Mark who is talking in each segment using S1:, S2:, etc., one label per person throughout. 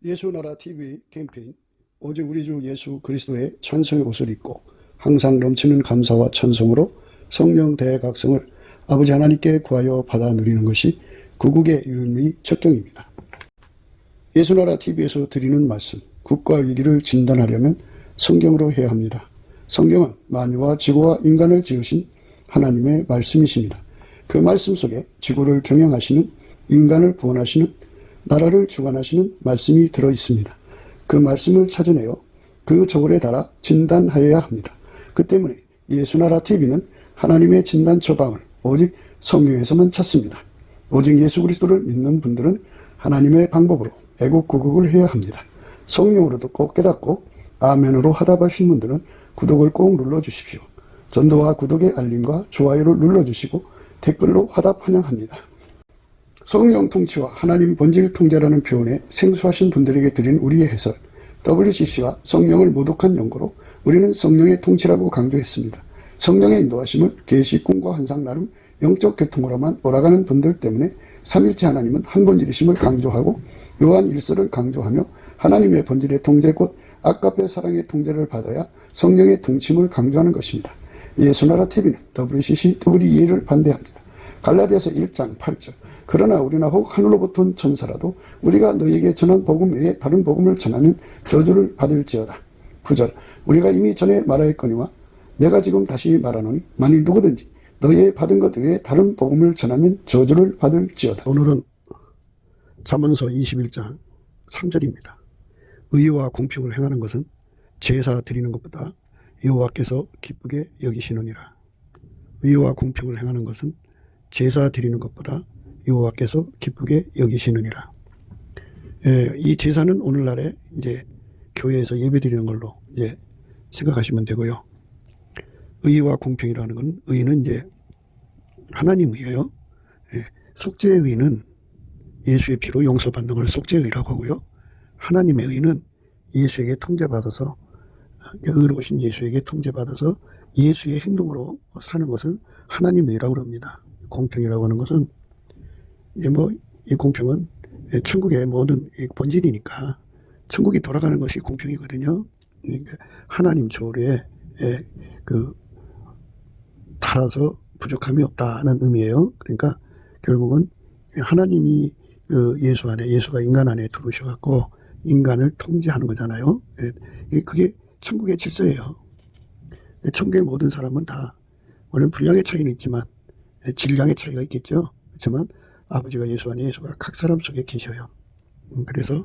S1: 예수나라 TV 캠페인 오직 우리 주 예수 그리스도의 찬송의 옷을 입고 항상 넘치는 감사와 찬송으로 성령 대각성을 아버지 하나님께 구하여 받아 누리는 것이 구국의 유일의 척경입니다. 예수나라 TV에서 드리는 말씀, 국가 위기를 진단하려면 성경으로 해야 합니다. 성경은 만유와 지구와 인간을 지으신 하나님의 말씀이십니다. 그 말씀 속에 지구를 경영하시는, 인간을 구원하시는, 나라를 주관하시는 말씀이 들어있습니다. 그 말씀을 찾아내어 그 저울에 달아 진단하여야 합니다. 그 때문에 예수나라 TV는 하나님의 진단 처방을 오직 성경에서만 찾습니다. 오직 예수 그리스도를 믿는 분들은 하나님의 방법으로 애국구국을 해야 합니다. 성령으로 듣고 깨닫고 아멘으로 화답하신 분들은 구독을 꼭 눌러주십시오. 전도와 구독의 알림과 좋아요를 눌러주시고 댓글로 화답 환영합니다. 성령 통치와 하나님 본질 통제라는 표현에 생소하신 분들에게 드린 우리의 해설, WCC가 성령을 모독한 연고로 우리는 성령의 통치라고 강조했습니다. 성령의 인도하심을 계시, 꿈과 환상 나름 영적 계통으로만 몰아가는 분들 때문에 삼일체 하나님은 한 본질이심을 강조하고 요한 1서를 강조하며 하나님의 본질의 통제 곧 아까페 사랑의 통제를 받아야 성령의 통치임을 강조하는 것입니다. 예수나라 TV는 WCC, WEA를 반대합니다. 갈라디아서 1장 8절 그러나 우리나 혹 하늘로부터 온 천사라도 우리가 너희에게 전한 복음 외에 다른 복음을 전하면 저주를 받을지어다. 9절 우리가 이미 전에 말하였거니와 내가 지금 다시 말하노니 만일 누구든지 너희의 받은 것 외에 다른 복음을 전하면 저주를 받을지어다. 오늘은 잠언서 21장 3절입니다. 의와 공평을 행하는 것은 제사 드리는 것보다 여호와께서 기쁘게 여기시느니라. 의와 공평을 행하는 것은 제사 드리는 것보다 여호와께서 기쁘게 여기시느니라. 이 제사는 오늘날에 이제 교회에서 예배 드리는 걸로 이제 생각하시면 되고요. 의와 공평이라는 건 의는 이제 하나님 의예요. 속죄의 의는 예수의 피로 용서받는 걸 속죄의라고 하고요. 하나님의 의는 예수에게 통제받아서 의로우신 예수에게 통제받아서 예수의 행동으로 사는 것을 하나님의 의라고 합니다. 공평이라고 하는 것은 이 공평은 천국의 모든 본질이니까 천국이 돌아가는 것이 공평이거든요. 하나님 조례에 달아서 부족함이 없다는 의미예요. 그러니까 결국은 하나님이 예수 안에, 예수가 인간 안에 들어오셔갖고 인간을 통제하는 거잖아요. 그게 천국의 질서예요. 천국의 모든 사람은 다 물론 분량의 차이는 있지만 질량의 차이가 있겠죠. 그렇지만 아버지가 예수 안에, 예수가 각 사람 속에 계셔요. 그래서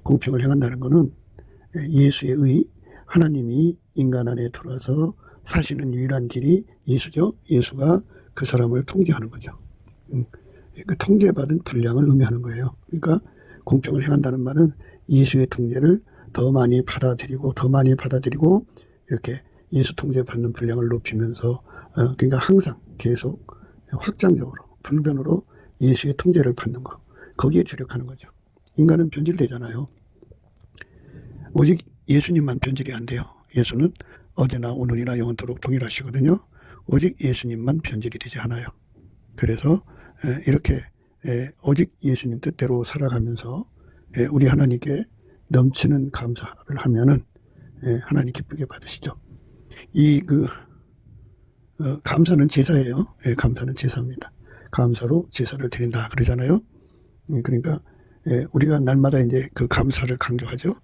S1: 공평을 행한다는 것은 예수의 의, 하나님이 인간 안에 들어와서 사시는 유일한 길이 예수죠. 예수가 그 사람을 통제하는 거죠. 그 통제받은 분량을 의미하는 거예요. 그러니까 공평을 행한다는 말은 예수의 통제를 더 많이 받아들이고 이렇게 예수 통제받는 분량을 높이면서 그러니까 항상 계속 확장적으로 불변으로 예수의 통제를 받는 거, 거기에 주력하는 거죠. 인간은 변질되잖아요. 오직 예수님만 변질이 안 돼요. 예수는 어제나 오늘이나 영원토록 동일하시거든요. 오직 예수님만 변질이 되지 않아요. 그래서 이렇게 오직 예수님 뜻대로 살아가면서 우리 하나님께 넘치는 감사를 하면은 하나님 기쁘게 받으시죠. 감사는 제사예요. 감사는 제사입니다. 감사로 제사를 드린다 그러잖아요. 그러니까 우리가 날마다 이제 그 감사를 강조하죠.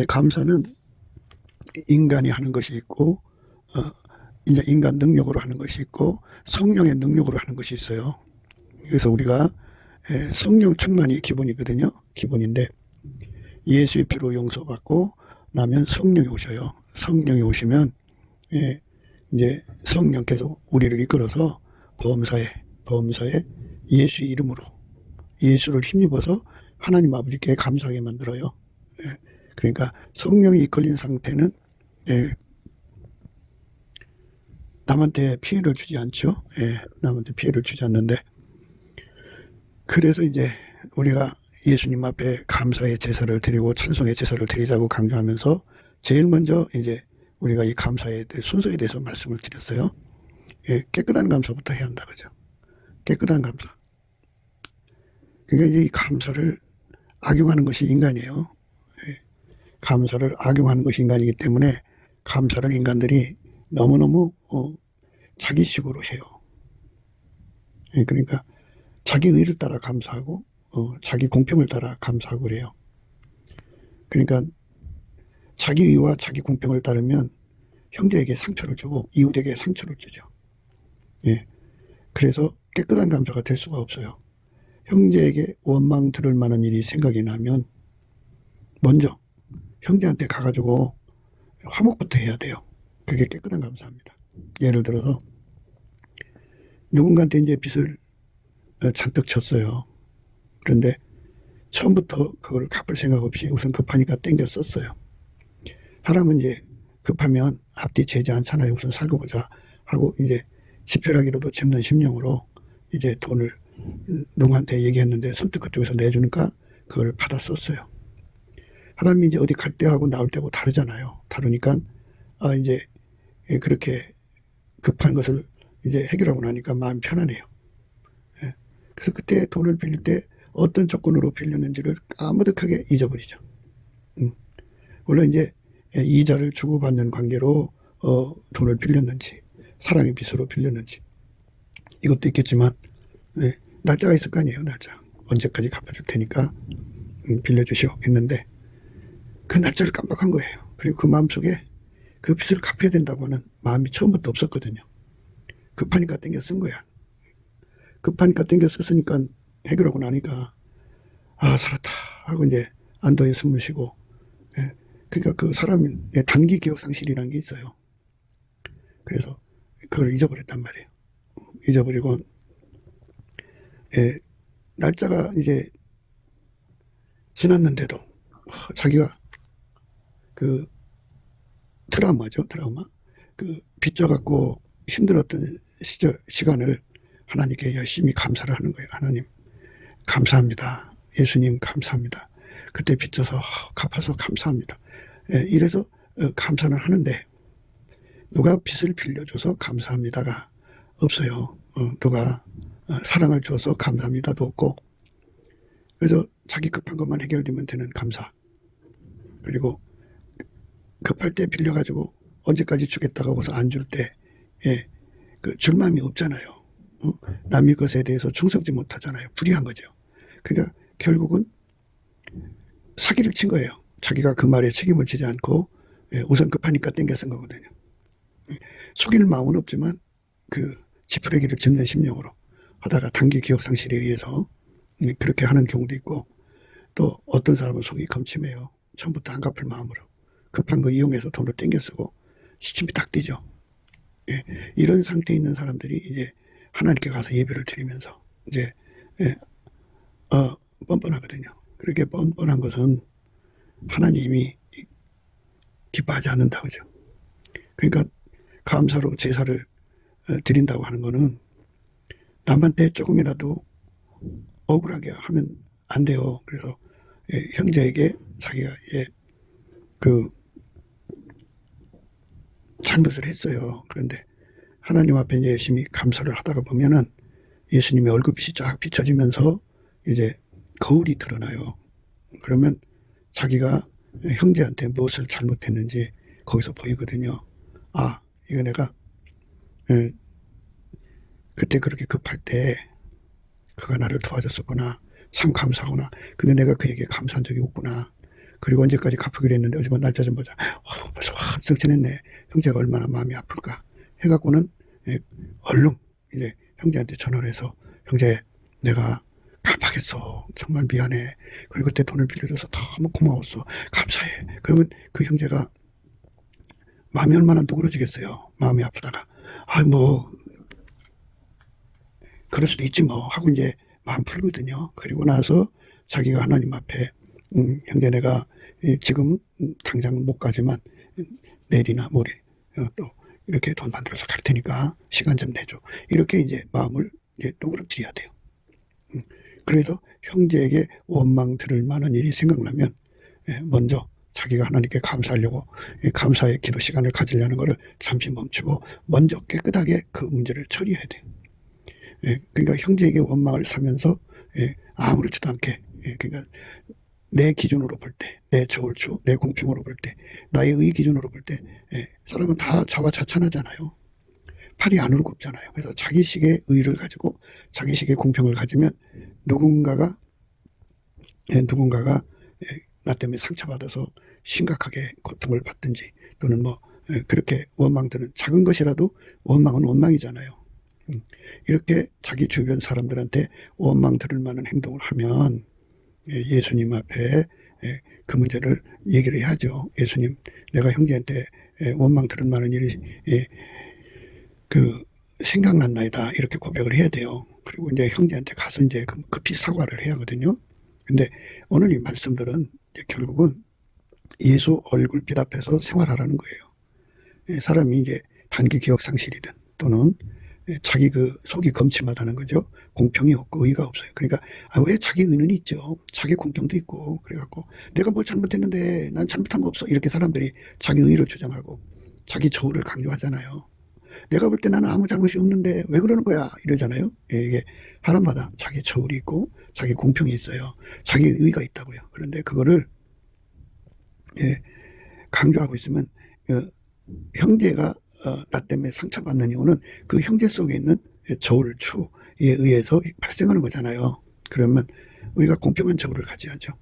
S1: 감사는 인간이 하는 것이 있고 이제 인간 능력으로 하는 것이 있고 성령의 능력으로 하는 것이 있어요. 그래서 우리가 성령 충만이 기본이거든요. 기본인데 예수의 피로 용서받고 나면 성령이 오셔요. 성령이 오시면 이제 성령께서 우리를 이끌어서 범사에 예수의 이름으로 예수를 힘입어서 하나님 아버지께 감사하게 만들어요. 그러니까 성령이 이끌린 상태는 남한테 피해를 주지 않죠. 남한테 피해를 주지 않는데 그래서 이제 우리가 예수님 앞에 감사의 제사를 드리고 찬송의 제사를 드리자고 강조하면서 제일 먼저 이제 우리가 이 감사의 순서에 대해서 말씀을 드렸어요. 깨끗한 감사부터 해야 한다 그죠. 깨끗한 감사. 그러니까 이 감사를 악용하는 것이 인간이에요. 감사를 악용하는 것이 인간이기 때문에 감사를 인간들이 너무너무 자기식으로 해요. 그러니까 자기 의를 따라 감사하고 자기 공평을 따라 감사하고 그래요. 그러니까 자기 의와 자기 공평을 따르면 형제에게 상처를 주고 이웃에게 상처를 주죠. 그래서 깨끗한 감사가 될 수가 없어요. 형제에게 원망 들을 만한 일이 생각이 나면 먼저 형제한테 가가지고 화목부터 해야 돼요. 그게 깨끗한 감사입니다. 예를 들어서 누군가한테 이제 빚을 잔뜩 졌어요. 그런데 처음부터 그걸 갚을 생각 없이 우선 급하니까 땡겨 썼어요. 사람은 이제 급하면 앞뒤 재지 않잖아요. 우선 살고 보자 하고 이제 지푸라기로도 짚는 심령으로 이제 돈을 누구한테 얘기했는데 선뜻 그쪽에서 내주니까 그걸 받아 썼어요. 사람이 이제 어디 갈 때하고 나올 때하고 다르잖아요. 다르니까 이제 그렇게 급한 것을 이제 해결하고 나니까 마음이 편하네요. 그래서 그때 돈을 빌릴 때 어떤 조건으로 빌렸는지를 까무득하게 잊어버리죠. 물론 이제 이자를 주고받는 관계로 돈을 빌렸는지 사랑의 빚으로 빌렸는지 이것도 있겠지만 날짜가 있을 거 아니에요. 날짜 언제까지 갚아줄 테니까 빌려주시오 했는데 그 날짜를 깜빡한 거예요. 그리고 그 마음속에 그 빚을 갚아야 된다고 하는 마음이 처음부터 없었거든요. 급하니까 땡겨 쓴 거야. 급하니까 땡겨 썼으니까 해결하고 나니까 살았다 하고 이제 안도의 숨을 쉬고 그러니까 그 사람의 단기 기억 상실이라는 게 있어요. 그래서 그걸 잊어버렸단 말이에요. 잊어버리고 날짜가 이제 지났는데도 자기가 그 트라우마죠. 트라우마. 그 빚져갖고 힘들었던 시간을 하나님께 열심히 감사를 하는 거예요. 하나님 감사합니다. 예수님 감사합니다. 그때 빚져서 갚아서 감사합니다. 이래서 감사는 하는데 누가 빚을 빌려줘서 감사합니다가 없어요. 누가 사랑을 줘서 감사합니다도 없고 그래서 자기 급한 것만 해결되면 되는 감사. 그리고 급할 때 빌려가지고 언제까지 주겠다고 해서 안 줄 때 그 줄 마음이 없잖아요. 남의 것에 대해서 충성지 못하잖아요. 불의한 거죠. 그러니까 결국은 사기를 친 거예요. 자기가 그 말에 책임을 지지 않고 우선 급하니까 땡겨 쓴 거거든요. 속일 마음은 없지만 그 지푸라기를 짚는 심령으로 하다가 단기 기억 상실에 의해서 그렇게 하는 경우도 있고 또 어떤 사람은 속이 검침해요. 처음부터 안 갚을 마음으로 급한 거 이용해서 돈을 땡겨 쓰고 시침이 딱 뛰죠. 이런 상태에 있는 사람들이 이제 하나님께 가서 예배를 드리면서 이제 뻔뻔하거든요. 그렇게 뻔뻔한 것은 하나님이 기뻐하지 않는다 그죠. 그러니까 감사로 제사를 드린다고 하는 거는 남한테 조금이라도 억울하게 하면 안 돼요. 그래서 형제에게 자기가 그 잘못을 했어요. 그런데 하나님 앞에 이제 열심히 감사를 하다가 보면은 예수님의 얼굴빛이 쫙 비춰지면서 이제 거울이 드러나요. 그러면 자기가 형제한테 무엇을 잘못했는지 거기서 보이거든요. 이거 내가 그때 그렇게 급할 때 그가 나를 도와줬었구나. 참 감사하구나. 근데 내가 그에게 감사한 적이 없구나. 그리고 언제까지 갚기로 했는데 어제 날짜 좀 보자. 벌써 한석 지냈네. 형제가 얼마나 마음이 아플까. 해갖고는 얼른 이제 형제한테 전화를 해서 형제 내가 깜빡했어. 정말 미안해. 그리고 그때 돈을 빌려줘서 너무 고마웠어. 감사해. 그러면 그 형제가 마음이 얼마나 누그러지겠어요. 마음이 아프다가 그럴 수도 있지 뭐 하고 이제 마음 풀거든요. 그리고 나서 자기가 하나님 앞에 형제 내가 지금 당장은 못 가지만 내일이나 모레 또 이렇게 돈 만들어서 갈 테니까 시간 좀 내줘. 이렇게 이제 마음을 이제 누그러뜨려야 돼요. 그래서 형제에게 원망 들을 만한 일이 생각나면 먼저 자기가 하나님께 감사하려고 감사의 기도 시간을 가지려는 것을 잠시 멈추고 먼저 깨끗하게 그 문제를 처리해야 돼요. 그러니까 형제에게 원망을 사면서 아무렇지도 않게 그러니까 내 기준으로 볼 때, 내 저울추, 내 공평으로 볼 때, 나의 의 기준으로 볼 때, 사람은 다 자화자찬하잖아요. 팔이 안으로 굽잖아요. 그래서 자기식의 의를 가지고 자기식의 공평을 가지면 누군가가 나 때문에 상처받아서 심각하게 고통을 받든지 또는 그렇게 원망들은 작은 것이라도 원망은 원망이잖아요. 이렇게 자기 주변 사람들한테 원망 들을 만한 행동을 하면 예수님 앞에 그 문제를 얘기를 해야죠. 예수님, 내가 형제한테 원망 들을 만한 일이 생각났나이다. 이렇게 고백을 해야 돼요. 그리고 이제 형제한테 가서 이제 급히 사과를 해야 하거든요. 근데 오늘 이 말씀들은 결국은 예수 얼굴빛 앞에서 생활하라는 거예요. 사람이 이제 단기 기억 상실이든 또는 자기 속이 검침하다는 거죠. 공평이 없고 의가 없어요. 그러니까 왜 자기 의는 있죠. 자기 공평도 있고 그래갖고 내가 뭘 잘못했는데 난 잘못한 거 없어. 이렇게 사람들이 자기 의를 주장하고 자기 저울을 강조하잖아요. 내가 볼 때 나는 아무 잘못이 없는데 왜 그러는 거야 이러잖아요. 이게 사람마다 자기 저울이 있고 자기 공평이 있어요. 자기 의가 있다고요. 그런데 그거를 강조하고 있으면 형제가 나 때문에 상처받는 이유는 그 형제 속에 있는 저울추에 의해서 발생하는 거잖아요. 그러면 우리가 공평한 저울을 가져야죠.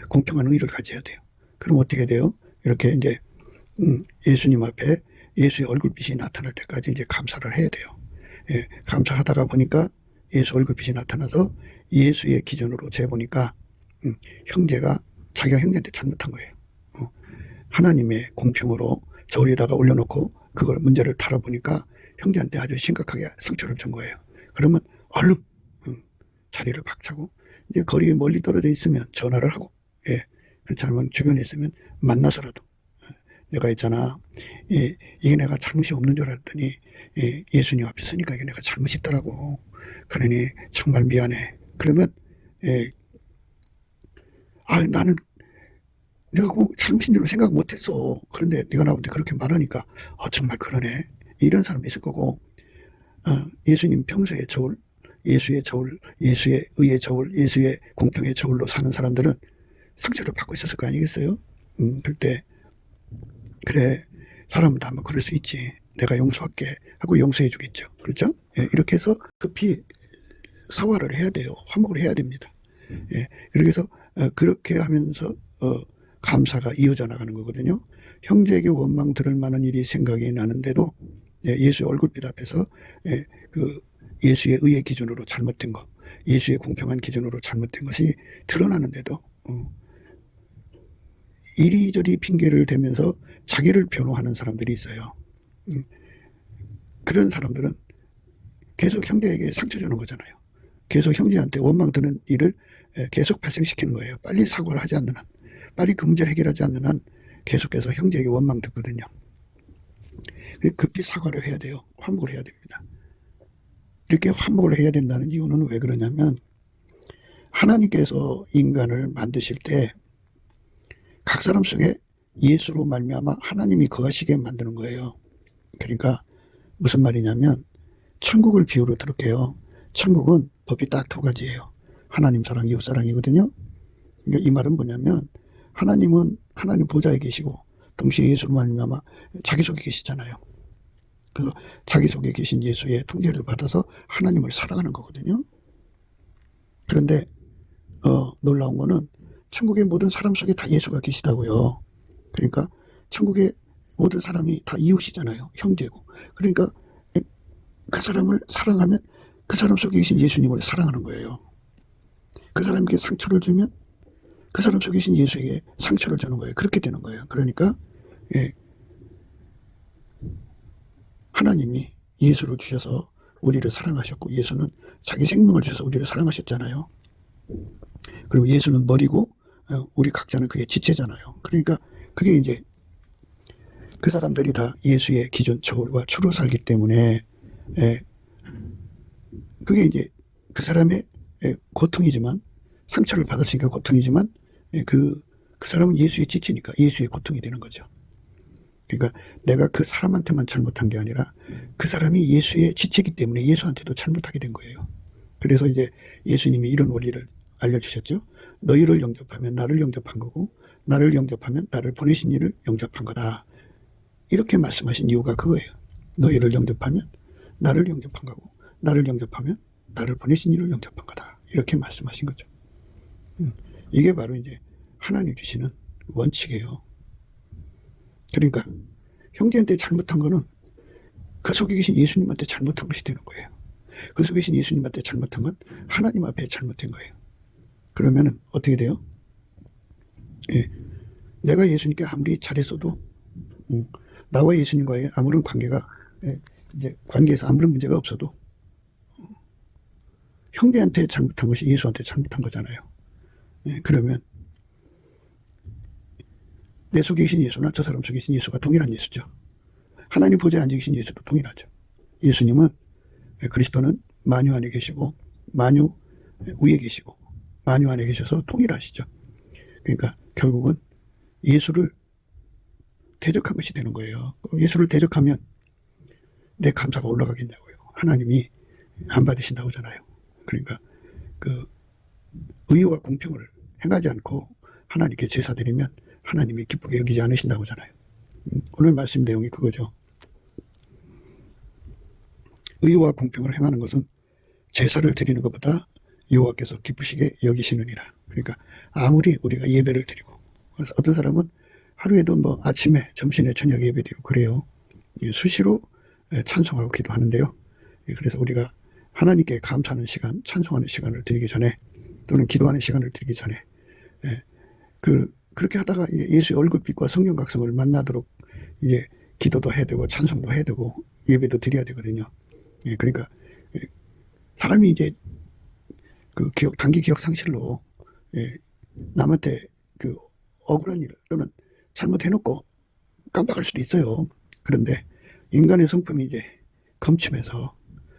S1: 공평한 의를 가져야 돼요. 그럼 어떻게 돼요? 이렇게 이제 예수님 앞에 예수의 얼굴빛이 나타날 때까지 이제 감사를 해야 돼요. 감사하다가 보니까 예수 얼굴빛이 나타나서 예수의 기준으로 재보니까 형제가 자기가 형제한테 잘못한 거예요. 하나님의 공평으로 저울에다가 올려놓고 그걸 문제를 다뤄보니까 형제한테 아주 심각하게 상처를 준 거예요. 그러면 얼른 자리를 박차고 이제 거리에 멀리 떨어져 있으면 전화를 하고 그렇지 않으면 주변에 있으면 만나서라도 내가 있잖아 이게 내가 잘못이 없는 줄 알았더니 예수님 앞에 서니까 이게 내가 잘못이 있더라고. 그러니 정말 미안해. 그러면 나는 내가 잘못인 줄 생각 못했어. 그런데 네가 나한테 그렇게 말하니까 정말 그러네. 이런 사람도 있을 거고 예수님 평소의 저울, 예수의 저울, 예수의 의의 저울, 예수의 공평의 저울로 사는 사람들은 상처를 받고 있었을 거 아니겠어요? 그때 그래 사람은 다 그럴 수 있지. 내가 용서할게 하고 용서해 주겠죠. 그렇죠? 이렇게 해서 급히 사과를 해야 돼요. 화목을 해야 됩니다. 그렇게 해서 그렇게 하면서 감사가 이어져 나가는 거거든요. 형제에게 원망 들을 만한 일이 생각이 나는데도 예수의 얼굴빛 앞에서 예수의 의의 기준으로 잘못된 것, 예수의 공평한 기준으로 잘못된 것이 드러나는데도 이리저리 핑계를 대면서 자기를 변호하는 사람들이 있어요. 그런 사람들은 계속 형제에게 상처 주는 거잖아요. 계속 형제한테 원망 드는 일을 계속 발생시키는 거예요. 빨리 사과를 하지 않는 한, 빨리 그 문제를 해결하지 않는 한 계속해서 형제에게 원망 듣거든요. 급히 사과를 해야 돼요. 화목을 해야 됩니다. 이렇게 화목을 해야 된다는 이유는 왜 그러냐면 하나님께서 인간을 만드실 때 각 사람 속에 예수로 말미암아 하나님이 거하시게 만드는 거예요. 그러니까 무슨 말이냐면 천국을 비유로 들을게요. 천국은 법이 딱 두 가지예요. 하나님 사랑, 이웃 사랑이거든요. 그러니까 이 말은 뭐냐면 하나님은 하나님 보좌에 계시고 동시에 예수로 말미암아 자기 속에 계시잖아요. 그래서 자기 속에 계신 예수의 통제를 받아서 하나님을 사랑하는 거거든요. 그런데 놀라운 거는 천국의 모든 사람 속에 다 예수가 계시다고요. 그러니까 천국의 모든 사람이 다 이웃이잖아요. 형제고. 그러니까 그 사람을 사랑하면 그 사람 속에 계신 예수님을 사랑하는 거예요. 그 사람에게 상처를 주면 그 사람 속에 계신 예수에게 상처를 주는 거예요. 그렇게 되는 거예요. 그러니까 하나님이 예수를 주셔서 우리를 사랑하셨고 예수는 자기 생명을 주셔서 우리를 사랑하셨잖아요. 그리고 예수는 머리고 우리 각자는 그게 지체잖아요. 그러니까 그게 이제 그 사람들이 다 예수의 기존 저울과 추로 살기 때문에 그게 이제 그 사람의 고통이지만 상처를 받았으니까 고통이지만 그 사람은 예수의 지체니까 예수의 고통이 되는 거죠. 그러니까 내가 그 사람한테만 잘못한 게 아니라 그 사람이 예수의 지체이기 때문에 예수한테도 잘못하게 된 거예요. 그래서 이제 예수님이 이런 원리를 알려주셨죠. 너희를 영접하면 나를 영접한 거고 나를 영접하면 나를 보내신 이를 영접한 거다. 이렇게 말씀하신 이유가 그거예요. 너희를 영접하면 나를 영접한 거고 나를 영접하면 나를 보내신 이를 영접한 거다. 이렇게 말씀하신 거죠. 이게 바로 이제 하나님 주시는 원칙이에요. 그러니까 형제한테 잘못한 거는 그 속에 계신 예수님한테 잘못한 것이 되는 거예요. 그 속에 계신 예수님한테 잘못한 건 하나님 앞에 잘못된 거예요. 그러면은 어떻게 돼요? 예, 내가 예수님께 아무리 잘했어도 나와 예수님과의 아무런 관계가 이제 관계에서 아무런 문제가 없어도 형제한테 잘못한 것이 예수한테 잘못한 거잖아요. 예, 그러면 내 속에 계신 예수나 저 사람 속에 계신 예수가 동일한 예수죠. 하나님 보좌에 앉아 계신 예수도 동일하죠. 예수님은 그리스도는 만유 안에 계시고 만유 위에 계시고 만유 안에 계셔서 동일하시죠. 그러니까 결국은 예수를 대적한 것이 되는 거예요. 예수를 대적하면 내 감사가 올라가겠냐고요. 하나님이 안 받으신다고 하잖아요. 그러니까 그 의와 공평을 행하지 않고 하나님께 제사 드리면 하나님이 기쁘게 여기지 않으신다고 하잖아요. 오늘 말씀 내용이 그거죠. 의와 공평을 행하는 것은 제사를 드리는 것보다 여호와께서 기쁘시게 여기시느니라. 그러니까 아무리 우리가 예배를 드리고 어떤 사람은 하루에도 뭐 아침에 점심에 저녁에 예배 드리고 그래요. 수시로 찬송하고 기도하는데요. 그래서 우리가 하나님께 감사하는 시간, 찬송하는 시간을 드리기 전에 또는 기도하는 시간을 드리기 전에 그렇게 하다가 예수의 얼굴빛과 성령 각성을 만나도록 이제 기도도 해야 되고 찬송도 해야 되고 예배도 드려야 되거든요. 그러니까 사람이 이제 그 단기 기억 상실로 남한테 그 억울한 일을 또는 잘못해놓고 깜빡할 수도 있어요. 그런데 인간의 성품이 이제 검침해서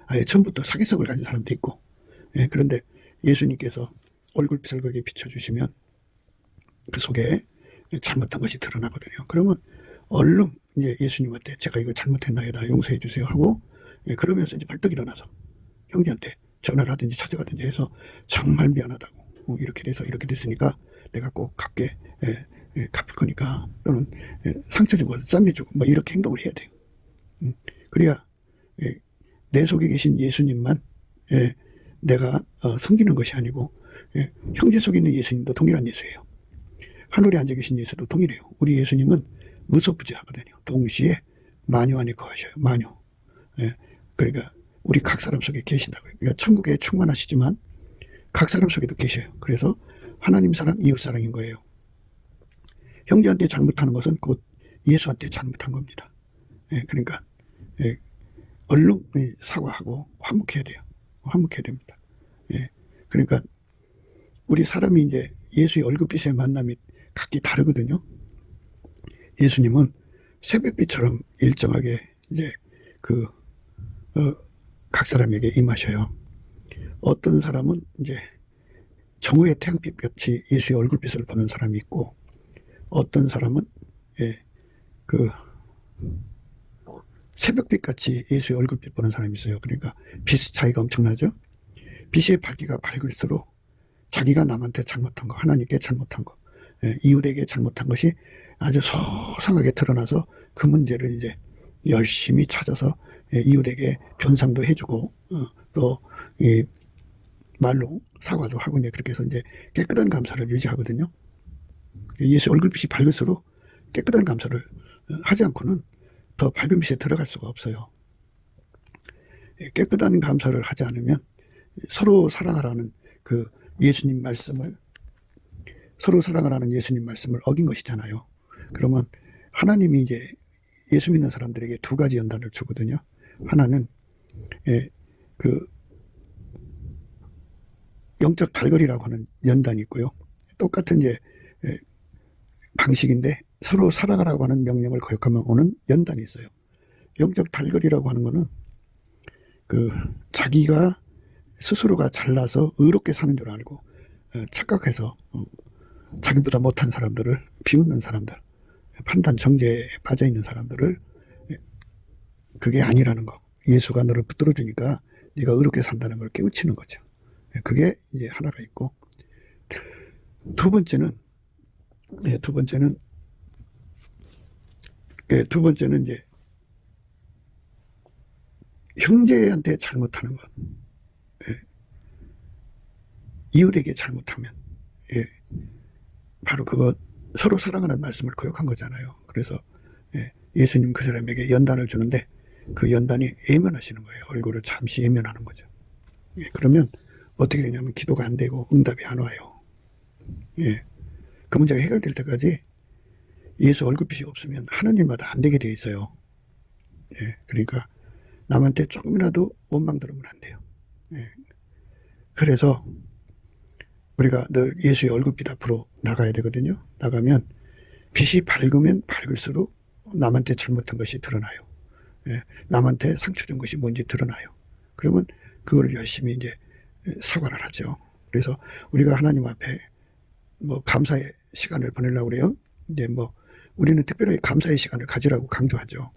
S1: 아예 처음부터 사기성을 가진 사람도 있고, 그런데 예수님께서 얼굴빛을 거기에 비춰주시면 그 속에 잘못한 것이 드러나거든요. 그러면 얼른 이제 예수님한테 제가 이거 잘못했나이다 용서해 주세요 하고, 그러면서 이제 벌떡 일어나서 형제한테 전화를 하든지 찾아가든지 해서 정말 미안하다고 이렇게 돼서 이렇게 됐으니까 내가 꼭 갚게 갚을 거니까 또는 상처 준 거 쌈매주고 뭐 이렇게 행동을 해야 돼요. 그래야 내 속에 계신 예수님만 내가 섬기는 것이 아니고 형제 속에 있는 예수님도 동일한 예수예요. 하늘에 앉아 계신 예수도 동일해요. 우리 예수님은 무소부재하거든요. 동시에 만유 안에 거하셔요. 만유. 그러니까 우리 각 사람 속에 계신다고요. 그러니까 천국에 충만하시지만 각 사람 속에도 계셔요. 그래서 하나님 사랑, 이웃 사랑인 거예요. 형제한테 잘못하는 것은 곧 예수한테 잘못한 겁니다. 그러니까 얼른 사과하고 화목해야 돼요. 화목해야 됩니다. 그러니까 우리 사람이 이제 예수의 얼굴빛의 만남이 각기 다르거든요. 예수님은 새벽빛처럼 일정하게 이제 각 사람에게 임하셔요. 어떤 사람은 이제 정오의 태양빛 같이 예수의 얼굴빛을 보는 사람이 있고, 어떤 사람은 새벽빛 같이 예수의 얼굴빛 보는 사람이 있어요. 그러니까 빛 차이가 엄청나죠. 빛의 밝기가 밝을수록 자기가 남한테 잘못한 거, 하나님께 잘못한 거, 이웃에게 잘못한 것이 아주 소상하게 드러나서 그 문제를 이제 열심히 찾아서 이웃에게 변상도 해주고 또 말로 사과도 하고 이제 그렇게 해서 이제 깨끗한 감사를 유지하거든요. 예수 얼굴빛이 밝을수록 깨끗한 감사를 하지 않고는 더 밝은 빛에 들어갈 수가 없어요. 깨끗한 감사를 하지 않으면 서로 사랑하라는 그 예수님 말씀을 어긴 것이잖아요. 그러면 하나님이 이제 예수 믿는 사람들에게 두 가지 연단을 주거든요. 하나는 그 영적 달거리라고 하는 연단이 있고요. 똑같은 이제 방식인데 서로 사랑하라고 하는 명령을 거역하면 오는 연단이 있어요. 영적 달거리라고 하는 거는 그 자기가 스스로가 잘나서 의롭게 사는 줄 알고 착각해서 자기보다 못한 사람들을 비웃는 사람들, 판단 정죄에 빠져 있는 사람들을 그게 아니라는 거. 예수가 너를 붙들어 주니까 네가 의롭게 산다는 걸 깨우치는 거죠. 그게 이제 하나가 있고, 두 번째는, 두 번째는 이제 형제한테 잘못하는 것, 이웃에게 잘못하면, 바로 그거 서로 사랑하는 말씀을 거역한 거잖아요. 그래서 예수님 그 사람에게 연단을 주는데 그 연단이 예면하시는 거예요. 얼굴을 잠시 예면하는 거죠. 그러면 어떻게 되냐면 기도가 안 되고 응답이 안 와요. 그 문제가 해결될 때까지 예수 얼굴빛이 없으면 하느님마다 안 되게 되어 있어요. 그러니까 남한테 조금이라도 원망 들으면 안 돼요. 그래서 우리가 늘 예수의 얼굴빛 앞으로 나가야 되거든요. 나가면 빛이 밝으면 밝을수록 남한테 잘못한 것이 드러나요. 남한테 상처 준 것이 뭔지 드러나요. 그러면 그걸 열심히 이제 사과를 하죠. 그래서 우리가 하나님 앞에 뭐 감사의 시간을 보내려고 그래요. 이제 뭐 우리는 특별히 감사의 시간을 가지라고 강조하죠.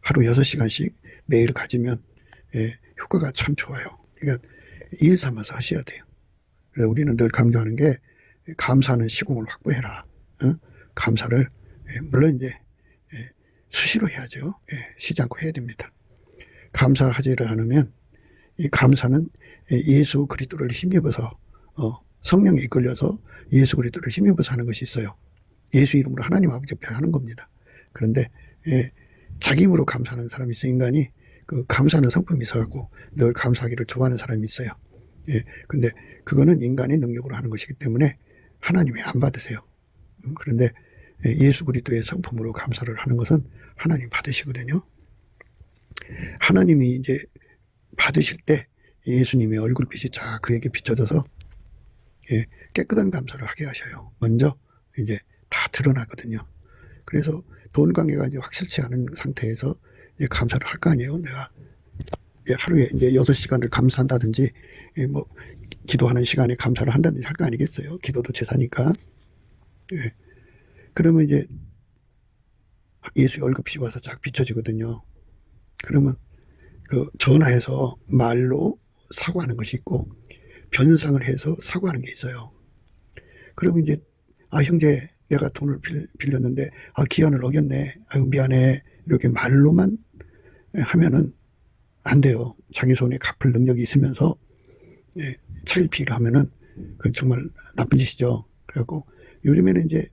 S1: 하루 6시간씩 매일 가지면 효과가 참 좋아요. 그러니까 일 삼아서 하셔야 돼요. 그래서 우리는 늘 강조하는 게 감사하는 시공을 확보해라. 감사를 물론 이제 수시로 해야죠. 쉬지 않고 해야 됩니다. 감사하지를 않으면 이 감사는 예수 그리스도를 힘입어서 성령에 이끌려서 예수 그리스도를 힘입어서 하는 것이 있어요. 예수 이름으로 하나님 아버지 앞에 하는 겁니다. 그런데 자기 힘으로 감사하는 사람이 있어. 인간이 그 감사하는 성품이 있어갖고 늘 감사하기를 좋아하는 사람이 있어요. 근데 그거는 인간의 능력으로 하는 것이기 때문에 하나님이 안 받으세요. 그런데 예수 그리스도의 성품으로 감사를 하는 것은 하나님 받으시거든요. 하나님이 이제 받으실 때 예수님의 얼굴빛이 쫙 그에게 비춰져서 깨끗한 감사를 하게 하셔요. 먼저 이제 다 드러나거든요. 그래서 돈 관계가 이제 확실치 않은 상태에서 이제 감사를 할 거 아니에요. 내가 하루에 이제 6시간을 감사한다든지 뭐 기도하는 시간에 감사를 한다든지 할 거 아니겠어요. 기도도 제사니까. 그러면 이제 예수의 얼굴빛이 와서 쫙 비춰지거든요. 그러면 그 전화해서 말로 사과하는 것이 있고 변상을 해서 사과하는 게 있어요. 그러면 이제 형제 내가 돈을 빌렸는데 기한을 어겼네. 아유 미안해. 이렇게 말로만 하면은 안 돼요. 자기 손에 갚을 능력이 있으면서 차일피일 하면은 그건 정말 나쁜 짓이죠. 그래갖고 요즘에는 이제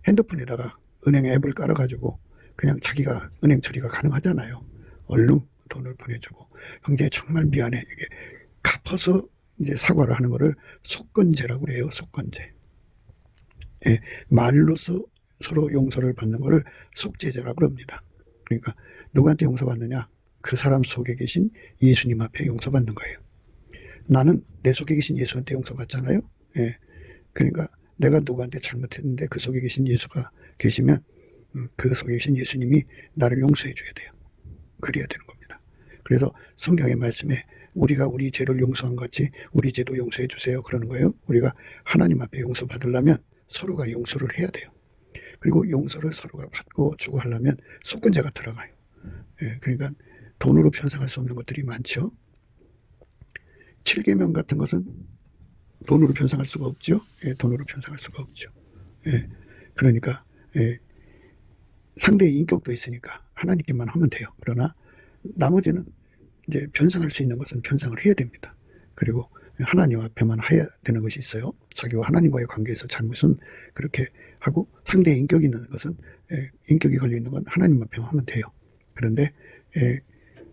S1: 핸드폰에다가 은행 앱을 깔아가지고 그냥 자기가 은행 처리가 가능하잖아요. 얼른 돈을 보내주고 형제 정말 미안해. 이게 갚아서 이제 사과를 하는 거를 속건제라고 그래요. 속건제. 말로서 서로 용서를 받는 거를 속죄제라고 합니다. 그러니까 누구한테 용서받느냐? 그 사람 속에 계신 예수님 앞에 용서받는 거예요. 나는 내 속에 계신 예수한테 용서받잖아요. 그러니까 내가 누구한테 잘못했는데 그 속에 계신 예수가 계시면 그 속에 계신 예수님이 나를 용서해 줘야 돼요. 그래야 되는 겁니다. 그래서 성경의 말씀에 우리가 우리 죄를 용서한 것 같이 우리 죄도 용서해 주세요. 그러는 거예요. 우리가 하나님 앞에 용서받으려면 서로가 용서를 해야 돼요. 그리고 용서를 서로가 받고 주고 하려면 속건제가 들어가요. 그러니까 돈으로 편성할 수 없는 것들이 많죠. 7계명 같은 것은 돈으로 편성할 수가 없죠. 돈으로 편성할 수가 없죠. 그러니까 상대의 인격도 있으니까 하나님께만 하면 돼요. 그러나 나머지는 이제 변상할 수 있는 것은 변상을 해야 됩니다. 그리고 하나님 앞에만 해야 되는 것이 있어요. 자기와 하나님과의 관계에서 잘못은 그렇게 하고 상대의 인격이 있는 것은 인격이 걸려 있는 건 하나님 앞에만 하면 돼요. 그런데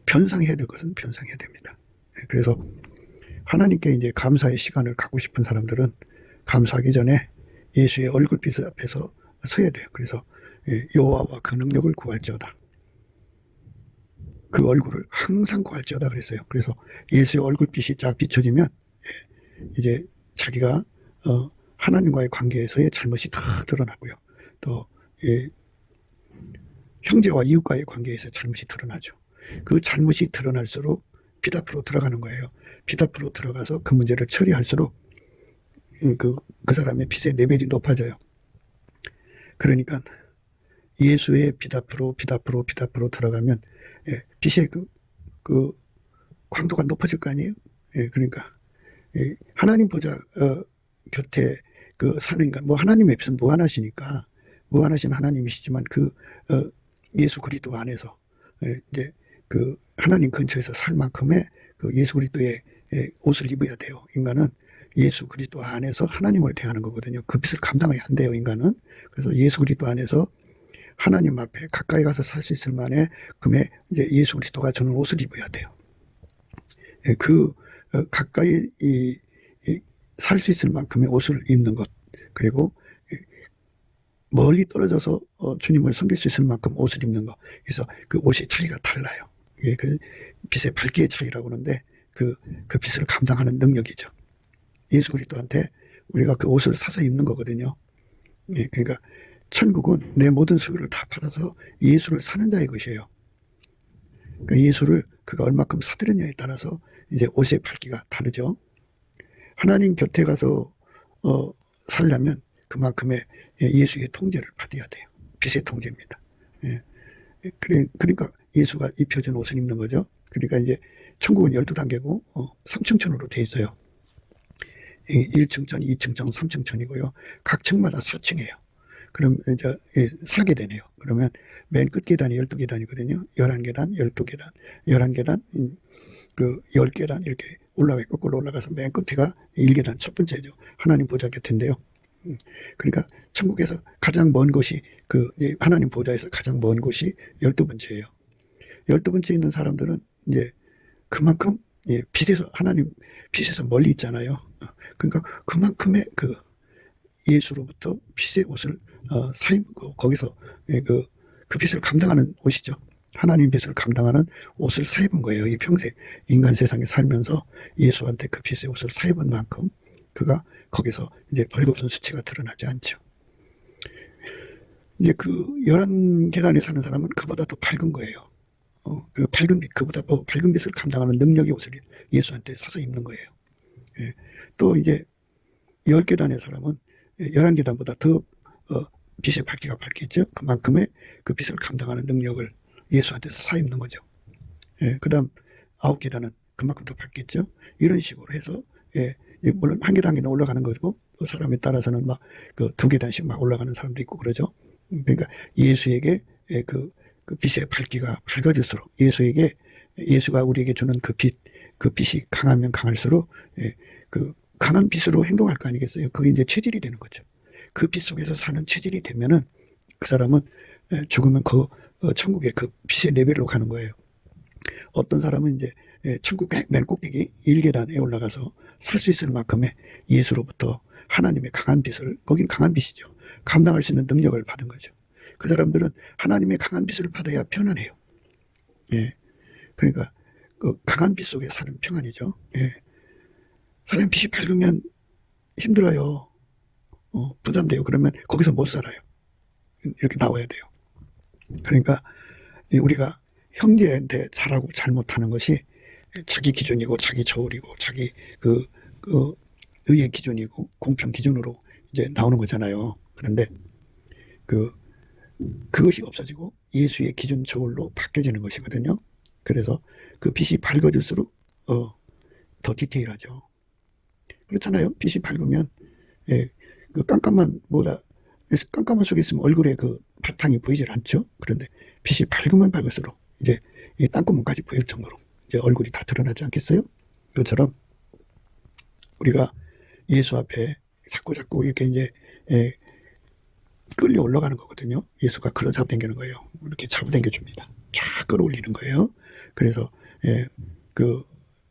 S1: 변상해야 될 것은 변상해야 됩니다. 그래서 하나님께 이제 감사의 시간을 갖고 싶은 사람들은 감사하기 전에 예수의 얼굴빛 앞에서 서야 돼요. 그래서 여호와와 그 능력을 구할지어다. 그 얼굴을 항상 구할지어다 그랬어요. 그래서 예수의 얼굴빛이 쫙 비춰지면 이제 자기가 하나님과의 관계에서의 잘못이 다 드러나고요. 또 형제와 이웃과의 관계에서 잘못이 드러나죠. 그 잘못이 드러날수록 빛 앞으로 들어가는 거예요. 빛 앞으로 들어가서 그 문제를 처리할수록 그 사람의 빛의 레벨이 높아져요. 그러니까 예수의 빛 앞으로 들어가면 빛의 그 광도가 높아질 거 아니에요. 그러니까 하나님 보좌 곁에 그 사는 인간, 뭐 하나님의 입장에서 무한하시니까, 무한하신 하나님이시지만 예수 그리스도 안에서 이제 그 하나님 근처에서 살 만큼의 그 예수 그리스도의 옷을 입어야 돼요. 인간은 예수 그리스도 안에서 하나님을 대하는 거거든요. 그 빛을 감당이 안 돼요, 인간은. 그래서 예수 그리스도 안에서 하나님 앞에 가까이 가서 살 수 있을 만한 금에 이제 예수 그리스도가 저는 옷을 입어야 돼요. 가까이 살 수 있을 만큼의 옷을 입는 것, 그리고 멀리 떨어져서 주님을 섬길 수 있을 만큼 옷을 입는 것. 그래서 그 옷의 차이가 달라요. 이게 그 빛의 밝기의 차이라고 하는데 그 빛을 감당하는 능력이죠. 예수 그리스도한테 우리가 그 옷을 사서 입는 거거든요. 그러니까 천국은 내 모든 소유를 다 팔아서 예수를 사는 자의 것이에요. 그러니까 예수를 그가 얼마큼 사들였냐에 따라서 이제 옷의 밝기가 다르죠. 하나님 곁에 가서 살려면 그만큼의 예수의 통제를 받아야 돼요. 빛의 통제입니다. 그러니까 예수가 입혀진 옷을 입는 거죠. 그러니까 이제 천국은 12단계고 3층천으로 되어 있어요. 1층천, 2층천, 3층천이고요. 각 층마다 4층이에요. 그럼 이제 사게 되네요. 그러면 맨 끝 계단이 12계단이거든요. 11계단, 12계단, 11계단, 10계단 이렇게 거꾸로 올라가서 맨 끝에가 1계단 첫 번째죠. 하나님 보좌 곁인데요. 그러니까 천국에서 가장 먼 곳이 하나님 보좌에서 가장 먼 곳이 12번째예요. 12번째에 있는 사람들은 이제 그만큼 하나님 빛에서 멀리 있잖아요. 그러니까 그만큼의 예수로부터 빛의 옷을 사입고 거기서 그 빛을 감당하는 옷이죠. 하나님 빛을 감당하는 옷을 사입은 거예요. 이 평생 인간 세상에 살면서 예수한테 그 빛의 옷을 사입은 만큼 그가 거기서 이제 벌거벗은 수치가 드러나지 않죠. 이제 11계단에 사는 사람은 그보다 더 밝은 거예요. 그 밝은 빛, 그보다 더 밝은 빛을 감당하는 능력의 옷을 예수한테 사서 입는 거예요. 또 이제 10계단의 사람은 11계단보다 더 빛의 밝기가 밝겠죠. 그만큼의 그 빛을 감당하는 능력을 예수한테 사 입는 거죠. 그 다음 9계단은 그만큼 더 밝겠죠. 이런 식으로 해서 물론 한 계단 올라가는 거고 또 사람에 따라서는 막 2계단씩 막 올라가는 사람도 있고 그러죠. 그러니까 예수에게 그 빛의 밝기가 밝아질수록 예수가 우리에게 주는 그 빛이 강하면 강할수록 그 강한 빛으로 행동할 거 아니겠어요. 그게 이제 체질이 되는 거죠. 그 빛 속에서 사는 체질이 되면은 그 사람은 죽으면 천국의 그 빛의 레벨로 가는 거예요. 어떤 사람은 이제 천국 맨 꼭대기 1계단에 올라가서 살 수 있을 만큼의 예수로부터 하나님의 강한 빛을, 거긴 강한 빛이죠. 감당할 수 있는 능력을 받은 거죠. 그 사람들은 하나님의 강한 빛을 받아야 편안해요. 그러니까 그 강한 빛 속에 사는 평안이죠. 사람 빛이 밝으면 힘들어요. 부담돼요. 그러면 거기서 못 살아요. 이렇게 나와야 돼요. 그러니까 우리가 형제한테 잘하고 잘못하는 것이 자기 기준이고 자기 저울이고 자기 의의 기준이고 공평 기준으로 이제 나오는 거잖아요. 그런데 그것이 없어지고 예수의 기준 저울로 바뀌어지는 것이거든요. 그래서 그 빛이 밝아질수록 더 디테일하죠. 그렇잖아요. 빛이 밝으면 깜깜한 속에 있으면 얼굴에 바탕이 보이질 않죠. 그런데 빛이 밝으면 밝을수록 이제 이 땅구멍까지 보일 정도로 이제 얼굴이 다 드러나지 않겠어요? 이것처럼 우리가 예수 앞에 자꾸 이렇게 이제 끌려 올라가는 거거든요. 예수가 끌어 잡아당기는 거예요. 이렇게 잡아당겨 줍니다. 쫙 끌어올리는 거예요. 그래서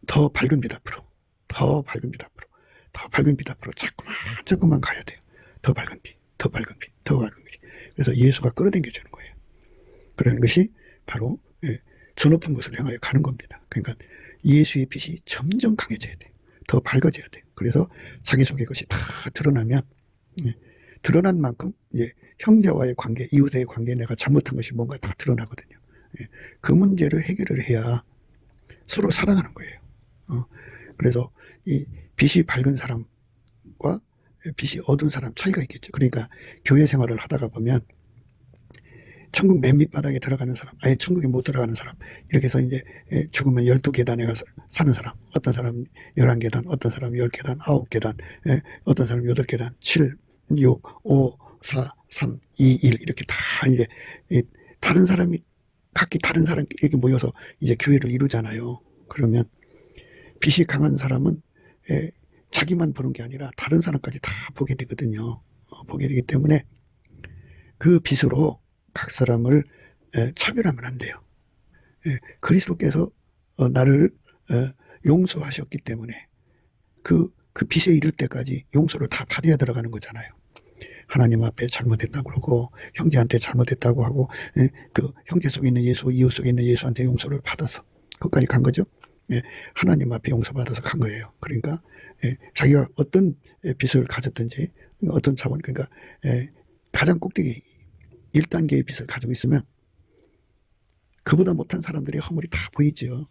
S1: 더 밝은 빛 앞으로, 더 밝은 빛 앞으로, 더 밝은 빛 앞으로 자꾸만 가야 돼요. 더 밝은 빛, 더 밝은 빛, 더 밝은 빛. 그래서 예수가 끌어당겨 주는 거예요. 그런 것이 바로 저 높은 것을 향하여 가는 겁니다. 그러니까 예수의 빛이 점점 강해져야 돼요. 더 밝아져야 돼요. 그래서 자기 속의 것이 다 드러나면 드러난 만큼 형제와의 관계, 이웃의 관계, 내가 잘못한 것이 뭔가 다 드러나거든요. 그 문제를 해결을 해야 서로 살아가는 거예요. 그래서 이 빛이 밝은 사람과 빛이 어두운 사람 차이가 있겠죠. 그러니까 교회 생활을 하다가 보면 천국 맨 밑바닥에 들어가는 사람, 아예 천국에 못 들어가는 사람, 이렇게 해서 이제 죽으면 12계단에 가서 사는 사람, 어떤 사람 11계단, 어떤 사람 10계단, 9계단, 어떤 사람 8계단, 7, 6, 5, 4, 3, 2, 1 이렇게 다 이제 다른 사람이 각기 다른 사람이 이렇게 모여서 이제 교회를 이루잖아요. 그러면 빛이 강한 사람은 자기만 보는 게 아니라 다른 사람까지 다 보게 되거든요. 보게 되기 때문에 그 빛으로 각 사람을 차별하면 안 돼요. 그리스도께서 나를 용서하셨기 때문에 그 빛에 이를 때까지 용서를 다 받아야 들어가는 거잖아요. 하나님 앞에 잘못했다고 그러고 형제한테 잘못했다고 하고 그 형제 속에 있는 예수, 이웃 속에 있는 예수한테 용서를 받아서 거기까지 간 거죠. 하나님 앞에 용서받아서 간 거예요. 그러니까 자기가 어떤 빛을 가졌든지 어떤 차원, 그러니까 가장 꼭대기 1단계의 빛을 가지고 있으면 그보다 못한 사람들의 허물이 다 보이죠.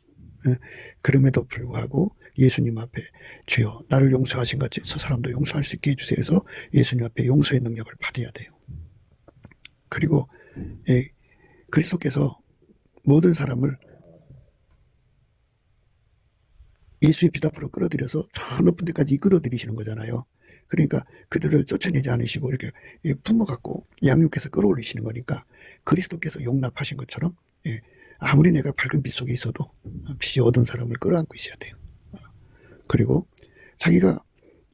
S1: 그럼에도 불구하고 예수님 앞에 주여 나를 용서하신 같이 저 사람도 용서할 수 있게 해주세요 해서 예수님 앞에 용서의 능력을 받아야 돼요. 그리고 그리스도께서 모든 사람을 예수의 빛 앞으로 끌어들여서 저 높은 데까지 이끌어들이시는 거잖아요. 그러니까 그들을 쫓아내지 않으시고 이렇게 품어갖고 양육해서 끌어올리시는 거니까 그리스도께서 용납하신 것처럼 아무리 내가 밝은 빛 속에 있어도 빛이 어두운 사람을 끌어안고 있어야 돼요. 그리고 자기가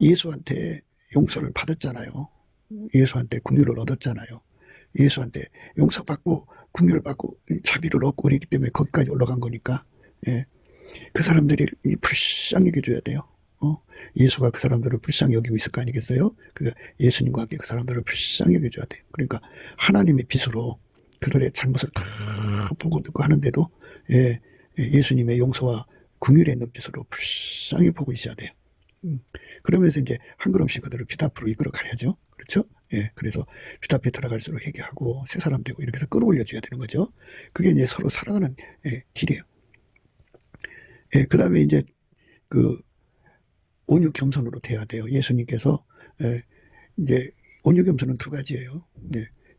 S1: 예수한테 용서를 받았잖아요. 예수한테 긍휼을 얻었잖아요. 예수한테 용서받고 긍휼을 받고 자비를 얻고 그랬기 때문에 거기까지 올라간 거니까 그 사람들이 불쌍히 여겨줘야 돼요. 예수가 그 사람들을 불쌍히 여기고 있을 거 아니겠어요? 그 예수님과 함께 그 사람들을 불쌍히 여겨줘야 돼요. 그러니까 하나님의 빛으로 그들의 잘못을 다 보고 듣고 하는데도 예수님의 용서와 긍휼의 눈빛으로 불쌍히 보고 있어야 돼요. 그러면서 이제 한 걸음씩 그들을 빛 앞으로 이끌어 가야죠. 그렇죠? 그래서 빛 앞에 들어갈수록 회개하고 새 사람 되고 이렇게 해서 끌어올려줘야 되는 거죠. 그게 이제 서로 살아가는 길이에요. 그 다음에 이제 그 온유 겸손으로 돼야 돼요. 예수님께서 이제 온유 겸손은 두 가지예요.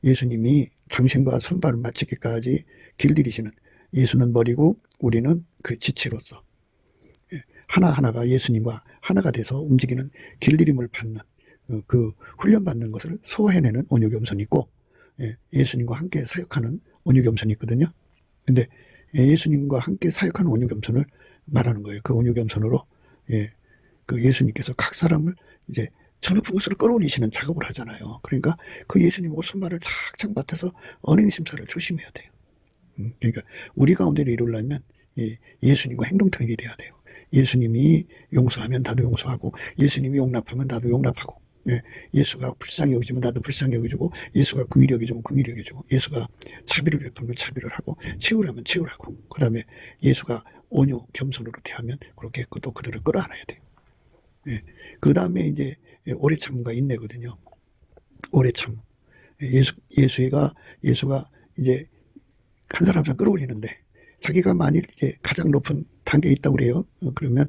S1: 예수님이 당신과 손발을 맞추기까지 길들이시는, 예수는 머리고 우리는 그 지체로서 하나하나가 예수님과 하나가 돼서 움직이는 길들임을 받는 그 훈련받는 것을 소화해내는 온유 겸손이 있고, 예수님과 함께 사역하는 온유 겸손이 있거든요. 근데 예수님과 함께 사역하는 온유 겸손을 말하는 거예요. 그 온유 겸손으로 그 예수님께서 각 사람을 이제 저 높은 곳으로 끌어올리시는 작업을 하잖아요. 그러니까 그 예수님 옷선발을 착착 맡아서 언행 심사를 조심해야 돼요. 그러니까 우리 가운데를 이루려면 예수님과 행동통일이 돼야 돼요. 예수님이 용서하면 나도 용서하고, 예수님이 용납하면 나도 용납하고, 예수가 불쌍히 여기지면 나도 불쌍히 여기주고, 예수가 긍휼히 여기주면 긍휼히 여기주고, 예수가 자비를 베풀면 자비를 하고, 치유라면 치유라고, 그 다음에 예수가 온유 겸손으로 대하면 그렇게 또 그들을 끌어안아야 돼요. 그 다음에 이제 오래 참음과 인내거든요. 오래 참. 예수가 이제 한 사람을 끌어올리는데 자기가 만일 이제 가장 높은 단계에 있다고 그래요. 그러면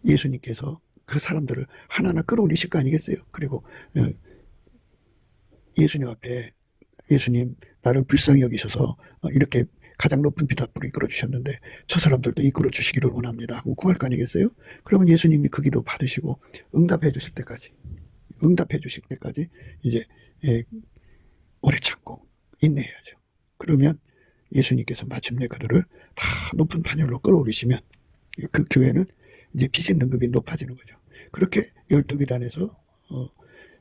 S1: 예수님께서 그 사람들을 하나하나 끌어올리실 거 아니겠어요? 그리고 예수님 앞에 예수님 나를 불쌍히 여기셔서 이렇게 가장 높은 빛 앞으로 이끌어 주셨는데 저 사람들도 이끌어 주시기를 원합니다 하고 구할 거 아니겠어요? 그러면 예수님이 그 기도 받으시고 응답해 주실 때까지 이제 오래 참고 인내해야죠. 그러면 예수님께서 마침내 그들을 다 높은 반열로 끌어올리시면 그 교회는 이제 빛의 등급이 높아지는 거죠. 그렇게 12계단에서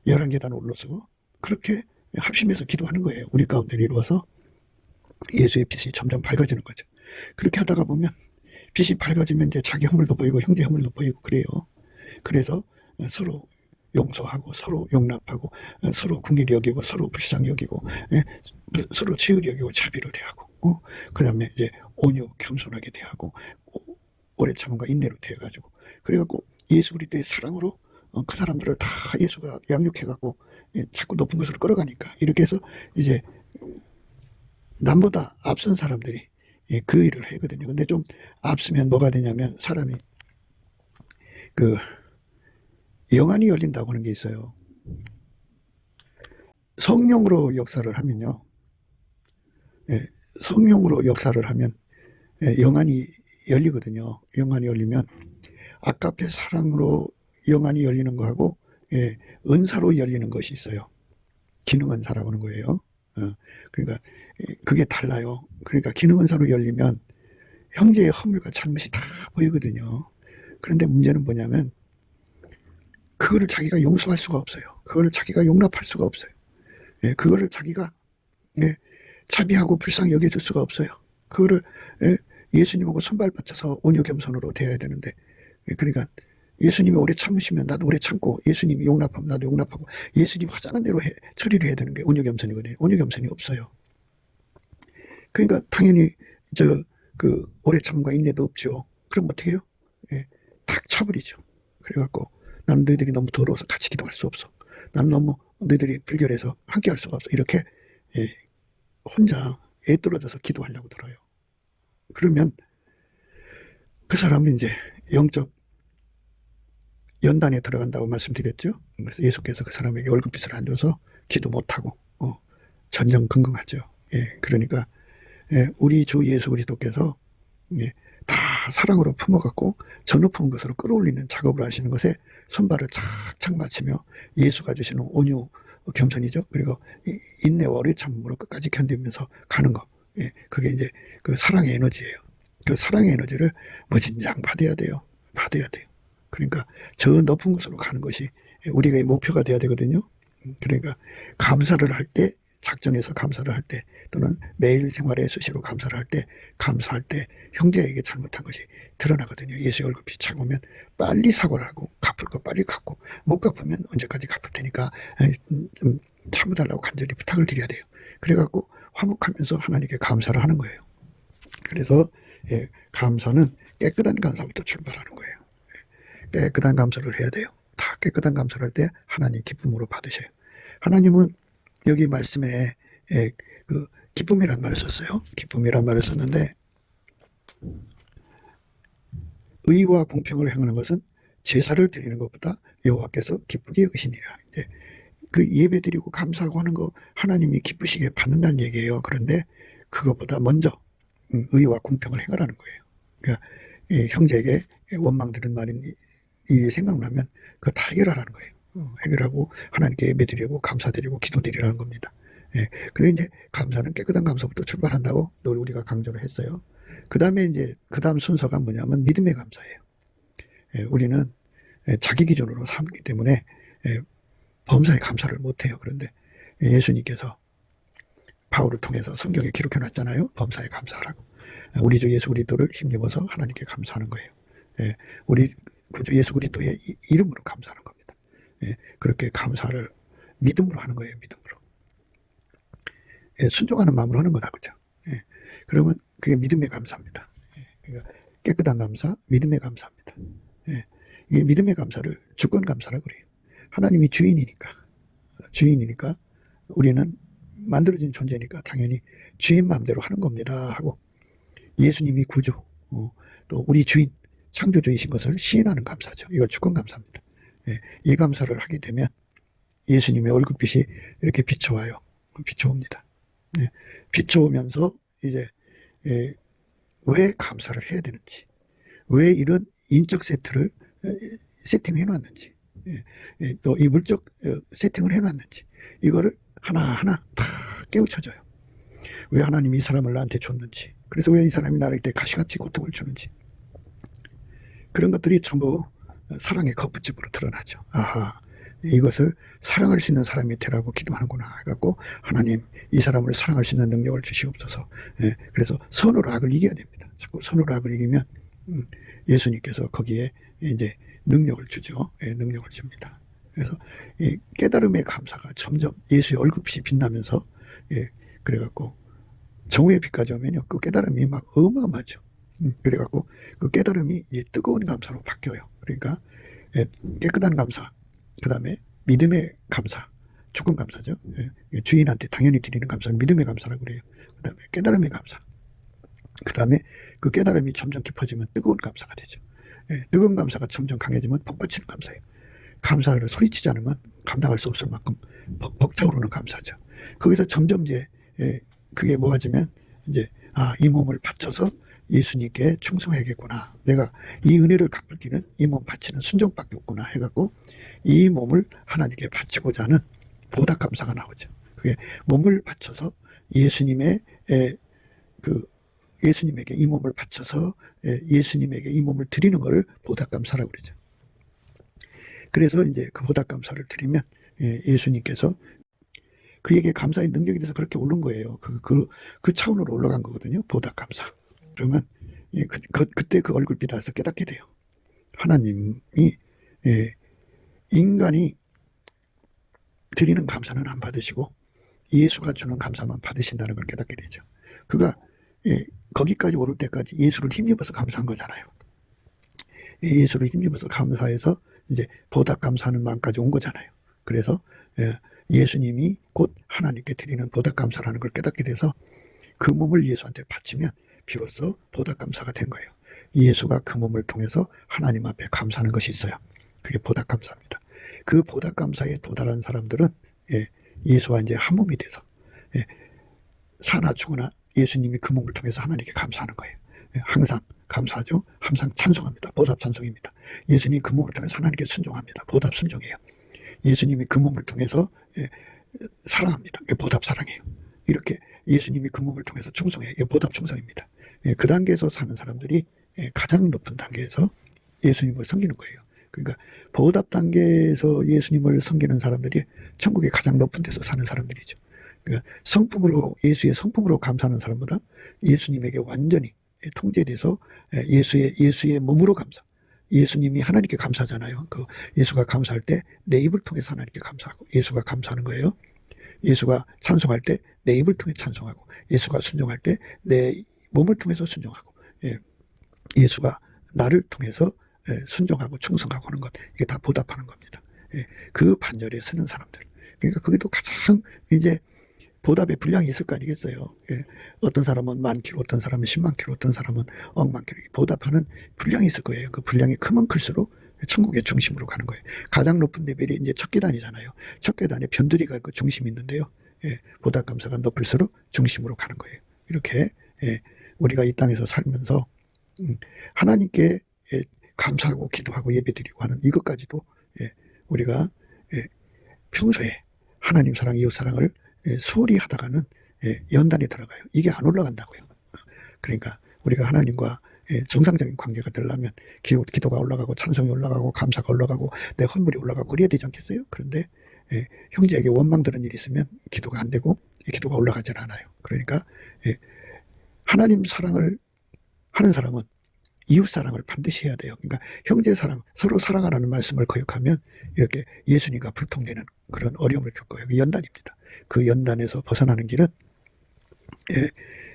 S1: 11계단 올라서고 그렇게 합심해서 기도하는 거예요. 우리 가운데 이루어서 예수의 빛이 점점 밝아지는 거죠. 그렇게 하다가 보면 빛이 밝아지면 이제 자기 허물도 보이고 형제 허물도 보이고 그래요. 그래서 서로 용서하고 서로 용납하고 서로 긍휼히 여기고 서로 불쌍히 여기고 서로 치유히 여기고 자비를 대하고 그 다음에 이제 온유 겸손하게 대하고 오래 참음과 인내로 대해가지고 그래갖고 예수 그리스도의 사랑으로 그 사람들을 다 예수가 양육해갖고 자꾸 높은 곳으로 끌어가니까 이렇게 해서 이제 남보다 앞선 사람들이 그 일을 하거든요. 근데 좀 앞서면 뭐가 되냐면 사람이 그 영안이 열린다고 하는 게 있어요. 성령으로 역사를 하면요. 성령으로 역사를 하면 영안이 열리거든요. 영안이 열리면 아까페 사랑으로 영안이 열리는 거하고 은사로 열리는 것이 있어요. 기능은사라고 하는 거예요. 그러니까 그게 달라요. 그러니까 기능은사로 열리면 형제의 허물과 잘못이 다 보이거든요. 그런데 문제는 뭐냐면 그거를 자기가 용서할 수가 없어요. 그거를 자기가 용납할 수가 없어요. 그거를 자기가 자비하고 불쌍히 여겨줄 수가 없어요. 그거를 예수님하고 손발 맞춰서 온유 겸손으로 대해야 되는데, 그러니까 예수님이 오래 참으시면 나도 오래 참고, 예수님이 용납하면 나도 용납하고, 예수님 하자는 대로 처리를 해야 되는 게 온유 겸손이거든요. 온유 겸손이 없어요. 그러니까 당연히 오래 참음과 인내도 없죠. 그럼 어떻게 해요? 탁 차버리죠. 그래갖고 나는 너희들이 너무 더러워서 같이 기도할 수 없어. 나는 너무 너희들이 불결해서 함께 할 수가 없어. 이렇게 혼자 애떨어져서 기도하려고 들어요. 그러면 그 사람은 이제 영적 연단에 들어간다고 말씀드렸죠. 그래서 예수께서 그 사람에게 월급빚을 안 줘서 기도 못하고 전전긍긍하죠. 그러니까 우리 주 예수 그리스도께서 다 사랑으로 품어갖고 저 높은 것으로 끌어올리는 작업을 하시는 것에 손발을 착착 맞추며 예수가 주시는 온유 겸손이죠. 그리고 인내와 오래 참음으로 끝까지 견디면서 가는 거. 그게 이제 그 사랑의 에너지예요. 그 사랑의 에너지를 무진장 받아야 돼요. 받아야 돼요. 그러니까 저 높은 곳으로 가는 것이 우리가 목표가 돼야 되거든요. 그러니까 감사를 할 때, 작정해서 감사를 할 때, 또는 매일 생활에 수시로 감사를 할 때, 감사할 때 형제에게 잘못한 것이 드러나거든요. 예수의 월급이 차고면 빨리 사과를 하고 갚을 거 빨리 갚고, 못 갚으면 언제까지 갚을 테니까 좀 참아달라고 간절히 부탁을 드려야 돼요. 그래갖고 화목하면서 하나님께 감사를 하는 거예요. 그래서 감사는 깨끗한 감사부터 출발하는 거예요. 깨끗한 감사를 해야 돼요. 다 깨끗한 감사를 할 때 하나님 기쁨으로 받으셔요. 하나님은 여기 말씀에 그 기쁨이란 말을 썼어요. 기쁨이란 말을 썼는데, 의와 공평을 행하는 것은 제사를 드리는 것보다 여호와께서 기쁘게 여기시니라. 그 예배 드리고 감사하고 하는 거 하나님이 기쁘시게 받는다는 얘기예요. 그런데 그것보다 먼저 의와 공평을 행하라는 거예요. 그러니까 형제에게 원망 들은 말이 생각나면 그거 다 해결하라는 거예요. 해결하고 하나님께 예배드리고 감사드리고 기도드리라는 겁니다. 그래서 이제 감사는 깨끗한 감사부터 출발한다고 늘 우리가 강조를 했어요. 그 다음에 이제 그 다음 순서가 뭐냐면 믿음의 감사예요. 우리는 자기 기준으로 삼기 때문에 범사에 감사를 못해요. 그런데 예수님께서 바울을 통해서 성경에 기록해 놨잖아요. 범사에 감사하라고. 우리 주 예수 그리스도를 힘입어서 하나님께 감사하는 거예요. 우리 구주 예수 그리스도의 이름으로 감사하는 겁니다. 그렇게 감사를 믿음으로 하는 거예요. 믿음으로. 순종하는 마음으로 하는 거다. 그죠? 그러면 그게 믿음의 감사입니다. 그러니까 깨끗한 감사, 믿음의 감사입니다. 이 믿음의 감사를 주권 감사라고 그래요. 하나님이 주인이니까 우리는 만들어진 존재니까 당연히 주인 마음대로 하는 겁니다 하고, 예수님이 구주, 또 우리 주인, 창조주이신 것을 시인하는 감사죠. 이걸 주권 감사입니다. 이 감사를 하게 되면 예수님의 월급빛이 이렇게 비춰와요. 비춰옵니다. 비춰오면서 이제 왜 감사를 해야 되는지, 왜 이런 인적 세트를 세팅해 놨는지, 또 이 물적 세팅을 해 놨는지, 이거를 하나하나 다 깨우쳐져요. 왜 하나님이 이 사람을 나한테 줬는지, 그래서 왜 이 사람이 나를 때 가시같이 고통을 주는지, 그런 것들이 전부 사랑의 겉부집으로 드러나죠. 아하, 이것을 사랑할 수 있는 사람이 되라고 기도하는구나 해갖고, 하나님 이 사람을 사랑할 수 있는 능력을 주시옵소서. 그래서 선으로 악을 이겨야 됩니다. 자꾸 선으로 악을 이기면 예수님께서 거기에 이제 능력을 주죠. 능력을 줍니다. 그래서 이 깨달음의 감사가 점점 예수의 얼굴빛이 빛나면서, 그래갖고 정오의 빛까지 오면요, 그 깨달음이 막 어마어마하죠. 그래갖고 그 깨달음이 이제 뜨거운 감사로 바뀌어요. 그러니까 깨끗한 감사, 그 다음에 믿음의 감사, 주권 감사죠. 주인한테 당연히 드리는 감사는 믿음의 감사라고 그래요. 그 다음에 깨달음의 감사, 그 다음에 그 깨달음이 점점 깊어지면 뜨거운 감사가 되죠. 뜨거운 감사가 점점 강해지면 복받치는 감사예요. 감사를 소리치지 않으면 감당할 수 없을 만큼 벅차오르는 감사죠. 거기서 점점 이제 그게 모아지면 이제 이 몸을 바쳐서 예수님께 충성해야겠구나. 내가 이 은혜를 갚을 길은 이 몸 바치는 순종밖에 없구나 해갖고 이 몸을 하나님께 바치고자 하는 보답 감사가 나오죠. 그게 몸을 바쳐서 예수님에게 이 몸을 바쳐서 예수님에게 이 몸을 드리는 것을 보답 감사라고 그러죠. 그래서 이제 그 보답 감사를 드리면 예수님께서 그에게 감사의 능력이 돼서 그렇게 오른 거예요. 그 차원으로 올라간 거거든요. 보답 감사. 그러면 그때 그 얼굴빛 안에서 깨닫게 돼요. 하나님이 인간이 드리는 감사는 안 받으시고 예수가 주는 감사만 받으신다는 걸 깨닫게 되죠. 그가 거기까지 오를 때까지 예수를 힘입어서 감사한 거잖아요. 예수를 힘입어서 감사해서 이제 보답 감사하는 마음까지 온 거잖아요. 그래서 예수님이 곧 하나님께 드리는 보답 감사라는 걸 깨닫게 돼서 그 몸을 예수한테 바치면 비로소 보답 감사가 된 거예요. 예수가 그 몸을 통해서 하나님 앞에 감사하는 것이 있어요. 그게 보답 감사입니다. 그 보답 감사에 도달한 사람들은 예수와 이제 한 몸이 돼서 사나 죽으나 예수님이 그 몸을 통해서 하나님께 감사하는 거예요. 항상 감사하죠. 항상 찬송합니다. 보답 찬송입니다. 예수님이 그 몸을 통해서 하나님께 순종합니다. 보답 순종이에요. 예수님이 그 몸을 통해서 사랑합니다. 보답 사랑이에요. 이렇게 예수님이 그 몸을 통해서 충성해요. 보답 충성입니다. 그 단계에서 사는 사람들이 가장 높은 단계에서 예수님을 섬기는 거예요. 그러니까 보답 단계에서 예수님을 섬기는 사람들이 천국의 가장 높은 데서 사는 사람들이죠. 그러니까 예수의 성품으로 감사하는 사람보다 예수님에게 완전히 통제돼서 예수의 몸으로 감사. 예수님이 하나님께 감사하잖아요. 예수가 감사할 때 내 입을 통해서 하나님께 감사하고, 예수가 감사하는 거예요. 예수가 찬송할 때 내 입을 통해 찬송하고, 예수가 순종할 때 내 몸을 통해서 순종하고, 예수가 나를 통해서 순종하고 충성하고 하는 것, 이게 다 보답하는 겁니다. 그 반열에 서는 사람들. 그러니까 그게도 가장 이제 보답의 분량이 있을 거 아니겠어요. 어떤 사람은 10,000km, 어떤 사람은 100,000km, 어떤 사람은 10,000,000km. 보답하는 분량이 있을 거예요. 그 분량이 크면 클수록 천국의 중심으로 가는 거예요. 가장 높은 레벨이 이제 첫 계단이잖아요. 첫 계단에 변두리가 그 중심이 있는데요. 보답 감사가 높을수록 중심으로 가는 거예요. 이렇게 우리가 이 땅에서 살면서 하나님께 감사하고 기도하고 예배드리고 하는 이것까지도 우리가 평소에 하나님 사랑, 이웃 사랑을 소홀히 하다가는 연단에 들어가요. 이게 안 올라간다고요. 그러니까 우리가 하나님과 정상적인 관계가 되려면 기도가 올라가고 찬송이 올라가고 감사가 올라가고 내 헌물이 올라가고 그래야 되지 않겠어요? 그런데 형제에게 원망되는 일이 있으면 기도가 안 되고 기도가 올라가질 않아요. 그러니까 하나님 사랑을 하는 사람은 이웃 사랑을 반드시 해야 돼요. 그러니까 형제 사랑, 서로 사랑하라는 말씀을 거역하면 이렇게 예수님과 불통되는 그런 어려움을 겪어요. 그 연단입니다. 그 연단에서 벗어나는 길은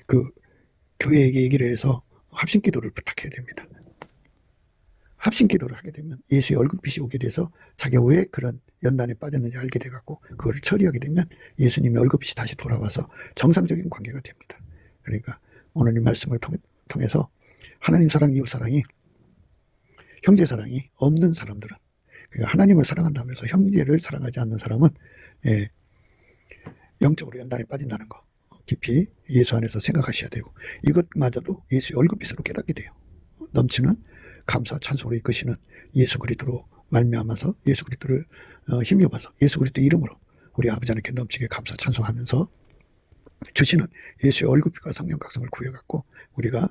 S1: 그 교회에게 얘기를 해서 합심기도를 부탁해야 됩니다. 합심기도를 하게 되면 예수의 얼굴빛이 오게 돼서 자기가 왜 그런 연단에 빠졌는지 알게 돼갖고 그거를 처리하게 되면 예수님의 얼굴빛이 다시 돌아와서 정상적인 관계가 됩니다. 그러니까 오늘 이 말씀을 통해서 하나님 사랑, 이웃 사랑이, 형제 사랑이 없는 사람들은, 그러니까 하나님을 사랑한다면서 형제를 사랑하지 않는 사람은 영적으로 연단에 빠진다는 거 깊이 예수 안에서 생각하셔야 되고, 이것마저도 예수의 얼굴빛으로 깨닫게 돼요. 넘치는 감사 찬송으로 이끄시는 예수 그리스도로 말미암아서 예수 그리스도를 힘입어서 예수 그리스도 이름으로 우리 아버지 하나님께 넘치게 감사 찬송하면서 주시는 예수의 얼굴빛과 성령 각성을 구해갖고 우리가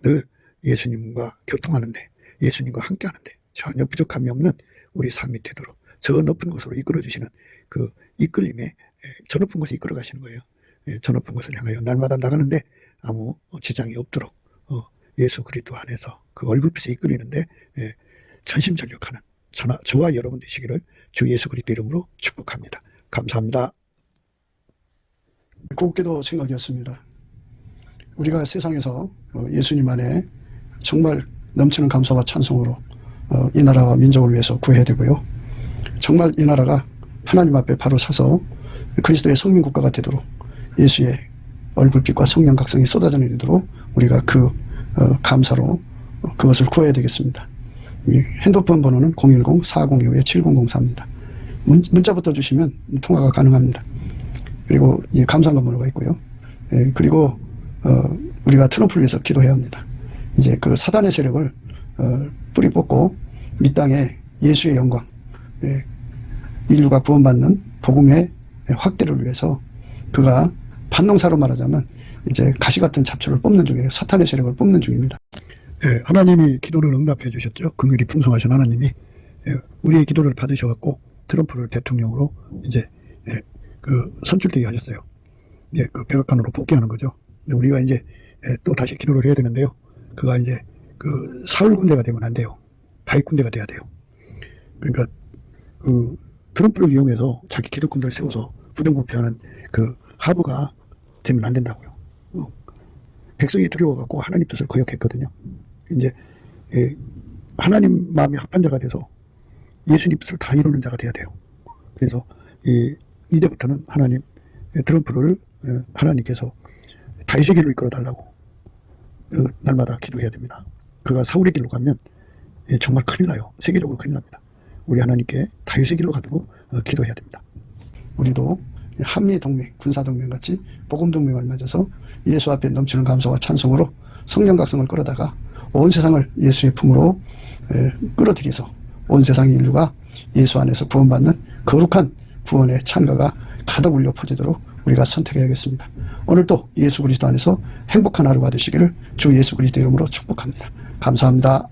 S1: 늘 예수님과 교통하는데, 예수님과 함께하는데 전혀 부족함이 없는 우리 삶이 되도록 저 높은 곳으로 이끌어주시는 그 이끌림에 저 높은 곳에 이끌어 가시는 거예요. 저 높은 곳을 향하여 날마다 나가는데 아무 지장이 없도록 예수 그리스도 안에서 그 얼굴빛에 이끌리는데 전심전력하는 저와 여러분 되시기를 주 예수 그리스도 이름으로 축복합니다. 감사합니다. 곱게도 생각이었습니다. 우리가 세상에서 예수님 안에 정말 넘치는 감사와 찬송으로 이 나라와 민족을 위해서 구해야 되고요. 정말 이 나라가 하나님 앞에 바로 서서 그리스도의 성민국가가 되도록 예수의 얼굴빛과 성령 각성이 쏟아져 내리도록 우리가 그 감사로 그것을 구해야 되겠습니다. 핸드폰 번호는 010-4025-7004입니다. 문자부터 주시면 통화가 가능합니다. 그리고 감사한가 번호가 있고요. 그리고 우리가 트럼프를 위해서 기도해야 합니다. 이제 그 사단의 세력을 뿌리 뽑고 이 땅에 예수의 영광, 인류가 구원받는 복음의 확대를 위해서 그가 반농사로 말하자면 이제 가시 같은 잡초를 뽑는 중이에요. 사탄의 세력을 뽑는 중입니다. 하나님이 기도를 응답해 주셨죠. 긍휼이 풍성하신 하나님이 우리의 기도를 받으셔갖고 트럼프를 대통령으로 이제 그 선출되게 하셨어요. 그 백악관으로 복귀하는 거죠. 우리가 이제 또 다시 기도를 해야 되는데요. 그가 이제 그 사울 군대가 되면 안 돼요. 다윗 군대가 돼야 돼요. 그러니까 그 트럼프를 이용해서 자기 기득권들을 세워서 부정부패하는 그 하부가 되면 안 된다고요. 백성이 두려워갖고 하나님 뜻을 거역했거든요. 이제 하나님 마음이 합한 자가 돼서 예수님 뜻을 다 이루는 자가 돼야 돼요. 그래서 이제부터는 하나님 트럼프를 하나님께서 다윗의 길로 이끌어달라고 날마다 기도해야 됩니다. 그가 사울의 길로 가면 정말 큰일 나요. 세계적으로 큰일 납니다. 우리 하나님께 다윗의 길로 가도록 기도해야 됩니다. 우리도 한미동맹, 군사동맹 같이 복음동맹을 맺어서 예수 앞에 넘치는 감사와 찬송으로 성령 각성을 끌어다가 온 세상을 예수의 품으로 끌어들여서 온 세상의 인류가 예수 안에서 구원받는 거룩한 구원의 찬가가 가득 울려 퍼지도록 우리가 선택해야겠습니다. 오늘도 예수 그리스도 안에서 행복한 하루가 되시기를 주 예수 그리스도 이름으로 축복합니다. 감사합니다.